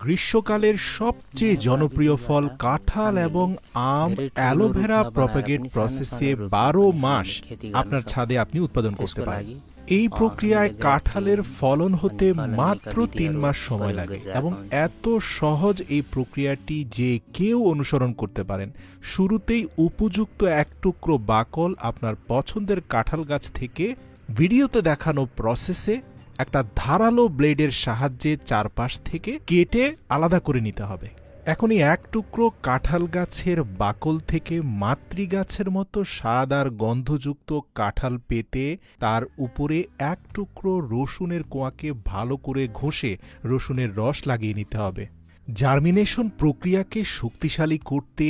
গ্রীষ্মকালের সবচেয়ে জনপ্রিয় ফল কাঁঠাল এবং আম অ্যালোভেরা প্রপাগেট প্রসেসে ১২ মাস আপনার ছাদে আপনি উৎপাদন করতে পারেন। এই প্রক্রিয়ায় কাঁঠালের ফলন হতে মাত্র ৩ মাস সময় লাগে এবং এত সহজ এই প্রক্রিয়াটি যে কেউ অনুসরণ করতে পারেন। শুরুতেই উপযুক্ত এক টুকরো বাকল আপনার পছন্দের কাঁঠাল গাছ থেকে ভিডিওতে দেখানো প্রসেসে একটা ধারালো ব্লেডের সাহায্যে চারপাশ থেকে কেটে আলাদা করে নিতে হবে। এখন এই এক টুকরো কাঁঠাল গাছের বাকল থেকে মাতৃগাছের মতো স্বাদ আর গন্ধযুক্ত কাঁঠাল পেতে তার উপরে এক টুকরো রসুনের কোয়াকে ভালো করে ঘষে রসুনের রস লাগিয়ে নিতে হবে। জার্মিনেশন প্রক্রিয়াকে শক্তিশালী করতে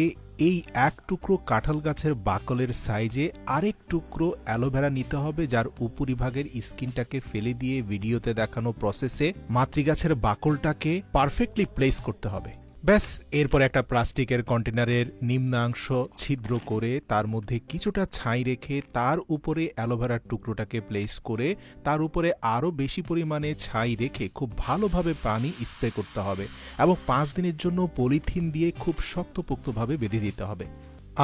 এই এক টুকরো কাঁঠাল গাছের বাকলের সাইজে আরেক টুকরো অ্যালোভেরা নিতে হবে, যার উপরিভাগের স্কিনটাকে ফেলে দিয়ে ভিডিওতে দেখানো প্রসেসে মাতৃগাছের বাকলটাকে পারফেক্টলি প্লেস করতে হবে। ব্যাস, এরপর একটা প্লাস্টিকের কন্টেনারের নিম্নাংশ ছিদ্র করে তার মধ্যে কিছুটা ছাই রেখে তার উপরে অ্যালোভেরার টুকরোটাকে প্লেস করে তার উপরে আরও বেশি পরিমাণে ছাই রেখে খুব ভালোভাবে পানি স্প্রে করতে হবে এবং ৫ দিনের জন্য পলিথিন দিয়ে খুব শক্তপোক্তভাবে বেঁধে দিতে হবে।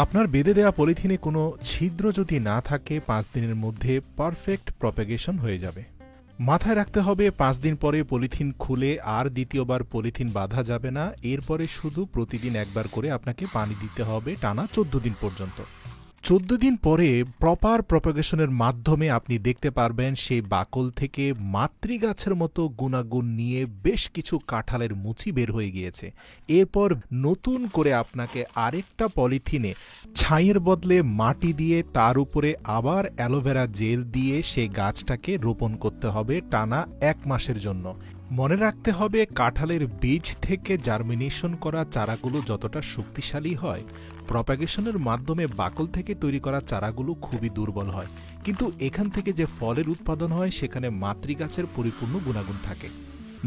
আপনার বেঁধে দেওয়া পলিথিনে কোনো ছিদ্র যদি না থাকে ৫ দিনের মধ্যে পারফেক্ট প্রপাগেশন হয়ে যাবে। মাথায় রাখতে হবে ৫ দিন পরে পলিথিন খুলে আর দ্বিতীয়বার পলিথিন বাঁধা যাবে না। এরপরে শুধু প্রতিদিন একবার করে আপনাকে পানি দিতে হবে টানা ১৪ দিন পর্যন্ত। ১৪ দিন পরে প্রপার প্রপাগেশনের মাধ্যমে আপনি দেখতে পারবেন সেই বাকল থেকে মাতৃগাছের মতো গুণাগুণ নিয়ে বেশ কিছু কাঁঠালের মুচি বের হয়ে গিয়েছে। এরপর নতুন করে আপনাকে আরেকটা পলিথিনে ছাইয়ের বদলে মাটি দিয়ে তার উপরে আবার অ্যালোভেরা জেল দিয়ে সেই গাছটাকে রোপণ করতে হবে টানা ১ মাসের জন্য। মনে রাখতে হবে কাঁঠালের বীজ থেকে জার্মিনেশন করা চারাগুলো যতটা শক্তিশালী হয়, প্রপাগেশনের মাধ্যমে বাকল থেকে তৈরি করা চারাগুলো খুবই দুর্বল হয়, কিন্তু এখান থেকে যে ফলের উৎপাদন হয় সেখানে মাতৃগাছের পরিপূর্ণ গুণাগুণ থাকে।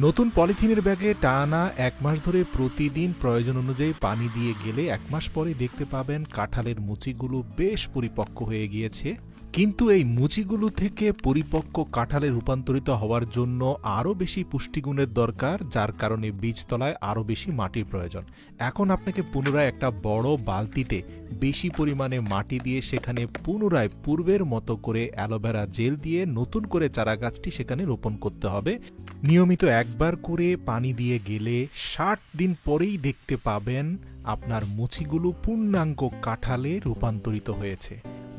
নতুন পলিথিনের ব্যাগে টানা ১ মাস ধরে প্রতিদিন প্রয়োজন অনুযায়ী পানি দিয়ে গেলে ১ মাস পরে দেখতে পাবেন কাঁঠালের মুচিগুলো বেশ পরিপক্ক হয়ে গিয়েছে। কিন্তু এই মুচিগুলো থেকে পরিপক্ক কাঁঠালে রূপান্তরিত হওয়ার জন্য আরও বেশি পুষ্টিগুণের দরকার, যার কারণে বীজতলায় আরও বেশি মাটির প্রয়োজন। এখন আপনাকে পুনরায় একটা বড় বালতিতে বেশি পরিমাণে মাটি দিয়ে সেখানে পুনরায় পূর্বের মতো করে অ্যালোভেরা জেল দিয়ে নতুন করে চারাগাছটি সেখানে রোপণ করতে হবে। নিয়মিত একবার করে পানি দিয়ে গেলে ৬০ দিন পরেই দেখতে পাবেন আপনার মুচিগুলো পূর্ণাঙ্গ কাঁঠালে রূপান্তরিত হয়েছে।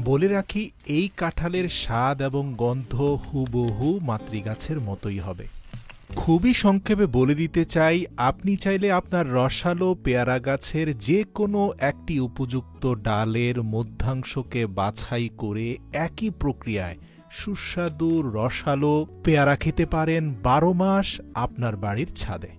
বলে রাখি, এই কাঁঠালের স্বাদ এবং গন্ধ হুবহু মাতৃগাছের মতোই হবে। খুবই সংক্ষেপে বলে দিতে চাই, আপনি চাইলে আপনার রসালো পেয়ারা গাছের যে কোনো একটি উপযুক্ত ডালের মধ্যাংশকে বাছাই করে একই প্রক্রিয়ায় সুস্বাদু রসালো পেয়ারা খেতে পারেন ১২ মাস আপনার বাড়ির ছাদে।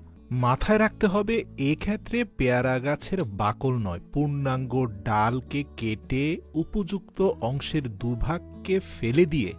মাথায় রাখতে হবে, এক্ষেত্রে পেয়ারা গাছের বাকল নয়, পূর্ণাঙ্গ ডালকে কেটে উপযুক্ত অংশের দুভাগকে ফেলে দিয়ে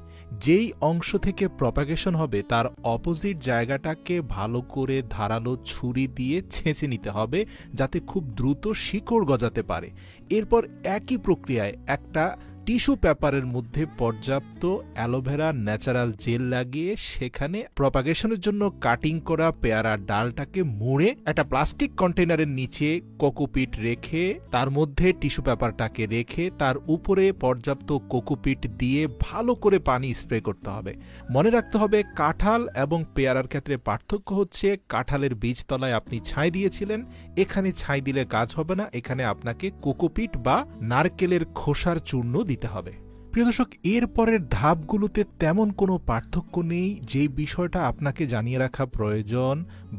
যেই অংশ থেকে প্রপাগেশন হবে তার অপোজিট জায়গাটাকে ভালো করে ধারালো ছুরি দিয়ে ছেঁচে নিতে হবে, যাতে খুব দ্রুত শিকড় গজাতে পারে। এরপর একই প্রক্রিয়ায় একটা টিস্যু পেপারের মধ্যে পর্যাপ্ত অ্যালোভেরা ন্যাচারাল জেল লাগিয়ে সেখানে প্রপাগেশনের জন্য কাটিং করা পেয়ারা ডালটাকে মুড়ে একটা প্লাস্টিক কন্টেনারের নিচে কোকোপিট রেখে তার মধ্যে টিস্যু পেপারটাকে রেখে তার উপরে পর্যাপ্ত কোকোপিট দিয়ে ভালো করে পানি স্প্রে করতে হবে। মনে রাখতে হবে, কাঁঠাল এবং পেয়ারার ক্ষেত্রে পার্থক্য হচ্ছে কাঁঠালের বীজতলায় আপনি ছাই দিয়েছিলেন, এখানে ছাই দিলে কাজ হবে না, এখানে আপনাকে কোকোপিট বা নারকেলের খোসার চূর্ণ দিতে হবে। প্রিয় দর্শক, এর পরের ধাপগুলোতে তেমন কোনো পার্থক্য নেই। যে বিষয়টা আপনাকে জানিয়ে রাখা প্রয়োজন,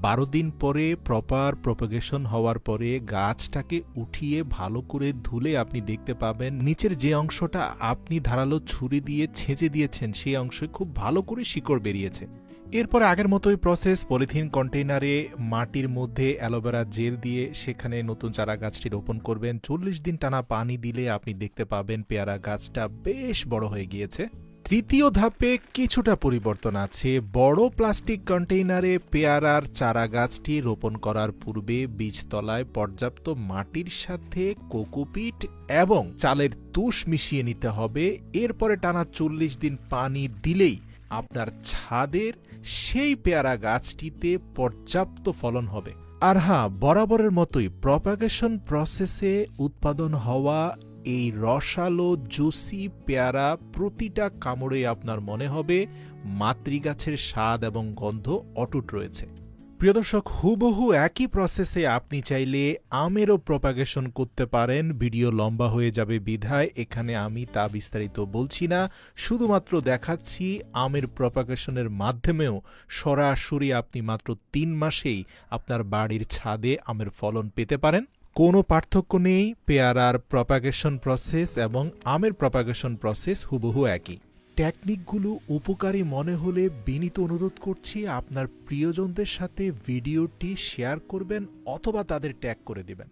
১২ দিন পরে প্রপার প্রপাগেশন হওয়ার পরে গাছটাকে উঠিয়ে ভালো করে ধুলে আপনি দেখতে পাবেন নিচের যে অংশটা আপনি ধারালো ছুরি দিয়ে ছেঁচে দিয়েছেন সেই অংশে খুব ভালো করে শিকড় বেরিয়েছে। এরপরে আগের মতোই প্রসেস, পলিথিন কন্টেইনারে মাটির মধ্যে অ্যালোভেরা জেল দিয়ে সেখানে নতুন চারা গাছটি রোপণ করবেন। ৪০ দিন টানা পানি দিলে আপনি দেখতে পাবেন পেয়ারা গাছটা বেশ বড় হয়ে গিয়েছে। তৃতীয় ধাপে কিছুটা পরিবর্তন আছে। বড় প্লাস্টিক কন্টেইনারে পেয়ারার চারা গাছটি রোপণ করার পূর্বে বীজতলায় পর্যাপ্ত মাটির সাথে কোকোপিট এবং চালের তুষ মিশিয়ে নিতে হবে। এরপরে টানা ৪০ দিন পানি দিলেই আপনার ছাদের সেই পেয়ারা গাছটিতে পর্যাপ্ত ফলন হবে। আর হ্যাঁ, বরাবরের মতোই প্রপাগেশন প্রসেসে উৎপাদন হওয়া এই রসালো জুসি পেয়ারা প্রতিটা কামড়ে আপনার মনে হবে মাতৃগাছের স্বাদ এবং গন্ধ অটুট রয়েছে। প্রিয় দর্শক, হুবহু একই প্রসেসে আপনি চাইলে আমেরও প্রপাগেশন করতে পারেন। ভিডিও লম্বা হয়ে যাবে বিধায় এখানে আমি তা বিস্তারিত বলছি না, শুধুমাত্র দেখাচ্ছি আমের প্রপাগেশনের মাধ্যমেও সরাসরি আপনি মাত্র ৩ মাসেই আপনার বাড়ির ছাদে আমের ফলন পেতে পারেন। কোনো পার্থক্য নেই, পেয়ারার প্রপাগেশন প্রসেস এবং আমের প্রপাগেশন প্রসেস হুবহু একই। টেকনিকগুলো উপকারী মনে হলে বিনীত অনুরোধ করছি আপনার প্রিয়জনদের সাথে ভিডিওটি শেয়ার করবেন অথবা তাদের ট্যাগ করে দিবেন।